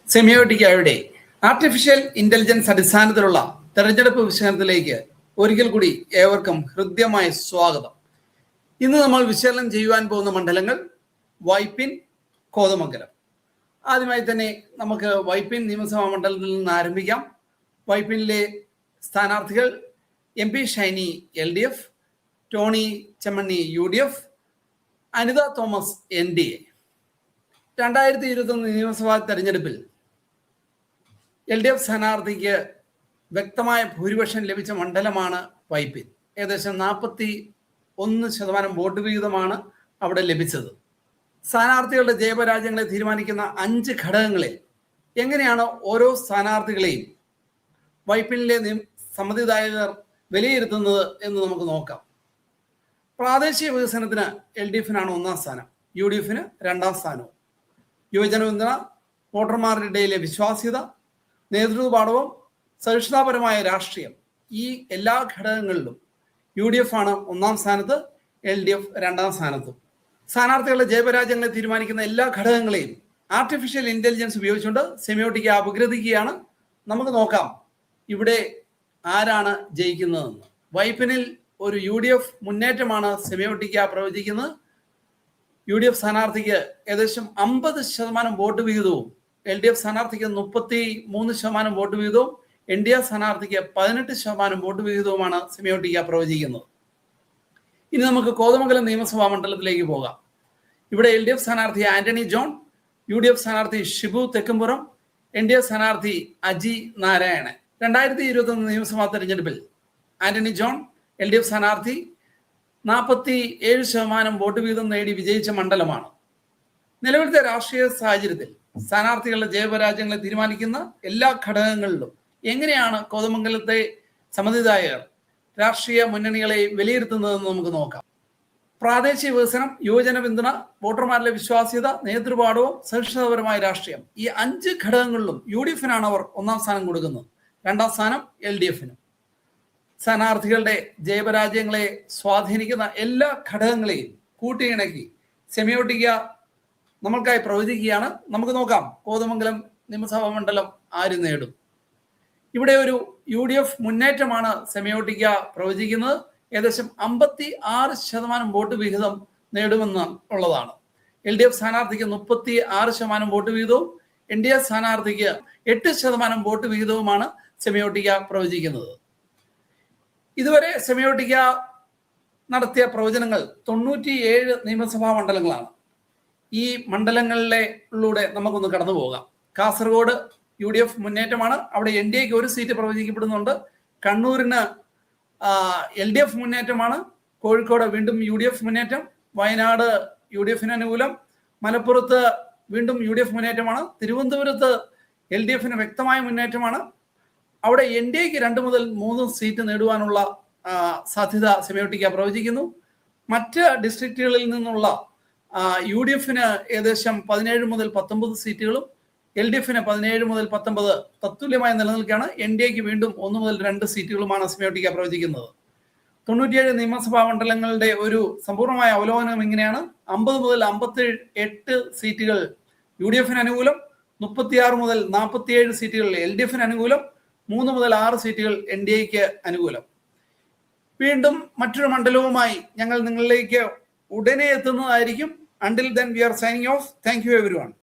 സെമിയോട്ടിക്കയുടെ artificial intelligence അടിസ്ഥാനത്തിലുള്ള തെരഞ്ഞെടുപ്പ് വിശകലനത്തിലേക്ക് ഒരിക്കൽ കൂടി ഏവർക്കും ഹൃദ്യമായ സ്വാഗതം. ഇന്ന് നമ്മൾ വിശകലനം ചെയ്യുവാൻ പോകുന്ന മണ്ഡലങ്ങൾ വൈപ്പിൻ, കോതമംഗലം. ആദ്യമായി തന്നെ നമുക്ക് വൈപ്പിൻ നിയമസഭാ മണ്ഡലത്തിൽ നിന്ന് ആരംഭിക്കാം. വൈപ്പിനിലെ സ്ഥാനാർത്ഥികൾ MP Shiny LDF, Tony Chemmanni UDF, Anitha Thomas NDA. 2021 നിയമസഭാ തെരഞ്ഞെടുപ്പിൽ LDF സ്ഥാനാർത്ഥിക്ക് വ്യക്തമായ ഭൂരിപക്ഷം ലഭിച്ച മണ്ഡലമാണ് വൈപ്പിൻ. ഏകദേശം 41% വോട്ട് വിഹിതമാണ് അവിടെ ലഭിച്ചത്. സ്ഥാനാർത്ഥികളുടെ ജയപരാജയങ്ങളെ തീരുമാനിക്കുന്ന 5 ഘടകങ്ങളിൽ എങ്ങനെയാണ് ഓരോ സ്ഥാനാർത്ഥികളെയും വൈപ്പിനിലെ സമ്മതിദായകർ വിലയിരുത്തുന്നത് എന്ന് നമുക്ക് നോക്കാം. പ്രാദേശിക വികസനത്തിന് LDFനാണ് 1-ാം സ്ഥാനം, UDFന് 2-ാം സ്ഥാനവും. യുവജന പിന്തുണ, വോട്ടർമാരുടെ ഇടയിലെ വിശ്വാസ്യത, നേതൃത്വപാടവം, സഹിഷ്ണുതാപരമായ രാഷ്ട്രീയം, ഈ എല്ലാ ഘടകങ്ങളിലും UDF ആണ് 1-ാം സ്ഥാനത്ത്, LDF 2-ാം സ്ഥാനത്തും. സ്ഥാനാർത്ഥികളുടെ ജയപരാജയങ്ങളെ തീരുമാനിക്കുന്ന എല്ലാ ഘടകങ്ങളെയും ആർട്ടിഫിഷ്യൽ ഇന്റലിജൻസ് ഉപയോഗിച്ചുകൊണ്ട് സെമിയോട്ടിക്ക അപഗ്രഥിക്കുകയാണ്. നമുക്ക് നോക്കാം ഇവിടെ ആരാണ് ജയിക്കുന്നതെന്ന്. വൈപ്പിനിൽ ഒരു UDF മുന്നേറ്റമാണ് സെമിയോട്ടിക്ക പ്രവചിക്കുന്നത്. UDF സ്ഥാനാർത്ഥിക്ക് ഏകദേശം 50% വോട്ട് വിഹിതവും, LDF സ്ഥാനാർത്ഥിക്ക് 33% വോട്ട് വിഹിതവും, NDA സ്ഥാനാർത്ഥിക്ക് 18% വോട്ട് വിഹിതവുമാണ് സെമിയോട്ടിക്ക പ്രവചിക്കുന്നത്. ഇനി നമുക്ക് കോതമംഗലം നിയമസഭാ മണ്ഡലത്തിലേക്ക് പോകാം. ഇവിടെ LDF സ്ഥാനാർത്ഥി ആന്റണി ജോൺ, UDF സ്ഥാനാർത്ഥി ഷിബു തെക്കുംപുറം, NDA സ്ഥാനാർത്ഥി അജി നാരായണൻ. 2021 നിയമസഭാ തെരഞ്ഞെടുപ്പിൽ ആന്റണി ജോൺ LDF സ്ഥാനാർത്ഥി 47% വോട്ട് വീതം നേടി വിജയിച്ച മണ്ഡലമാണ്. നിലവിലത്തെ രാഷ്ട്രീയ സാഹചര്യത്തിൽ സ്ഥാനാർത്ഥികളുടെ ജയപരാജയങ്ങളെ തീരുമാനിക്കുന്ന എല്ലാ ഘടകങ്ങളിലും എങ്ങനെയാണ് കോതമംഗലത്തെ സമ്മതിദായകർ രാഷ്ട്രീയ മുന്നണികളെ വിലയിരുത്തുന്നതെന്ന് നമുക്ക് നോക്കാം. പ്രാദേശിക വികസനം, യുവജന പിന്തുണ, വോട്ടർമാരിലെ വിശ്വാസ്യത, നേതൃപാടവം, സഹിഷ്ണുതാപരമായ രാഷ്ട്രീയം, ഈ 5 ഘടകങ്ങളിലും UDFനാണ് അവർ 1-ാം സ്ഥാനം കൊടുക്കുന്നത്. 2-ാം സ്ഥാനം LDFനും. സ്ഥാനാർത്ഥികളുടെ ജയപരാജയങ്ങളെ സ്വാധീനിക്കുന്ന എല്ലാ ഘടകങ്ങളെയും കൂട്ടിയിണക്കി സെമിയോട്ടിക്ക നമ്മൾക്കായി പ്രവചിക്കുകയാണ്. നമുക്ക് നോക്കാം കോതമംഗലം നിയമസഭാ മണ്ഡലം ആര് നേടും. ഇവിടെ ഒരു UDF മുന്നേറ്റമാണ് സെമിയോട്ടിക്ക പ്രവചിക്കുന്നത്. ഏകദേശം 56% വോട്ട് വിഹിതം നേടുമെന്ന് ഉള്ളതാണ്. LDF സ്ഥാനാർത്ഥിക്ക് 36% വോട്ട് വിഹിതവും, NDA സ്ഥാനാർത്ഥിക്ക് 8% വോട്ട് വിഹിതവുമാണ് സെമിയോട്ടിക്ക പ്രവചിക്കുന്നത്. ഇതുവരെ സെമിയോട്ടിക്ക നടത്തിയ പ്രവചനങ്ങൾ 97 നിയമസഭാ മണ്ഡലങ്ങളാണ്. ഈ മണ്ഡലങ്ങളിലൂടെ നമുക്കൊന്ന് കടന്നു പോകാം. കാസർഗോഡ് UDF മുന്നേറ്റമാണ്, അവിടെ NDAക്ക് 1 സീറ്റ് പ്രവചിക്കപ്പെടുന്നുണ്ട്. കണ്ണൂരിന് LDF മുന്നേറ്റമാണ്. കോഴിക്കോട് വീണ്ടും UDF മുന്നേറ്റം. വയനാട് UDFന് അനുകൂലം. മലപ്പുറത്ത് വീണ്ടും UDF മുന്നേറ്റമാണ്. തിരുവനന്തപുരത്ത് LDFന് വ്യക്തമായ മുന്നേറ്റമാണ്. അവിടെ NDAക്ക് 2 മുതൽ 3 സീറ്റ് നേടുവാനുള്ള സാധ്യത സെമിയോട്ടിക്ക പ്രവചിക്കുന്നു. മറ്റ് ഡിസ്ട്രിക്റ്റുകളിൽ നിന്നുള്ള UDFന് ഏകദേശം 17 മുതൽ 19 സീറ്റുകളും, LDFന് 17 മുതൽ 19 തത്തുല്യമായി നിലനിൽക്കുകയാണ്. NDAക്ക് വീണ്ടും 1 മുതൽ 2 സീറ്റുകളുമാണ് സെമിയോട്ടിക്ക പ്രവചിക്കുന്നത്. 97 നിയമസഭാ മണ്ഡലങ്ങളുടെ ഒരു സമ്പൂർണ്ണമായ അവലോകനം ഇങ്ങനെയാണ്. 50 മുതൽ 58 സീറ്റുകൾ UDFന് അനുകൂലം, 36 മുതൽ 47 സീറ്റുകൾ LDFന് അനുകൂലം, 3 മുതൽ 6 സീറ്റുകൾ NDAക്ക് അനുകൂലം. വീണ്ടും മറ്റൊരു മണ്ഡലവുമായി ഞങ്ങൾ നിങ്ങളിലേക്ക് ഉടനെ എത്തുന്നതായിരിക്കും. Until then, we are signing off. Thank you everyone.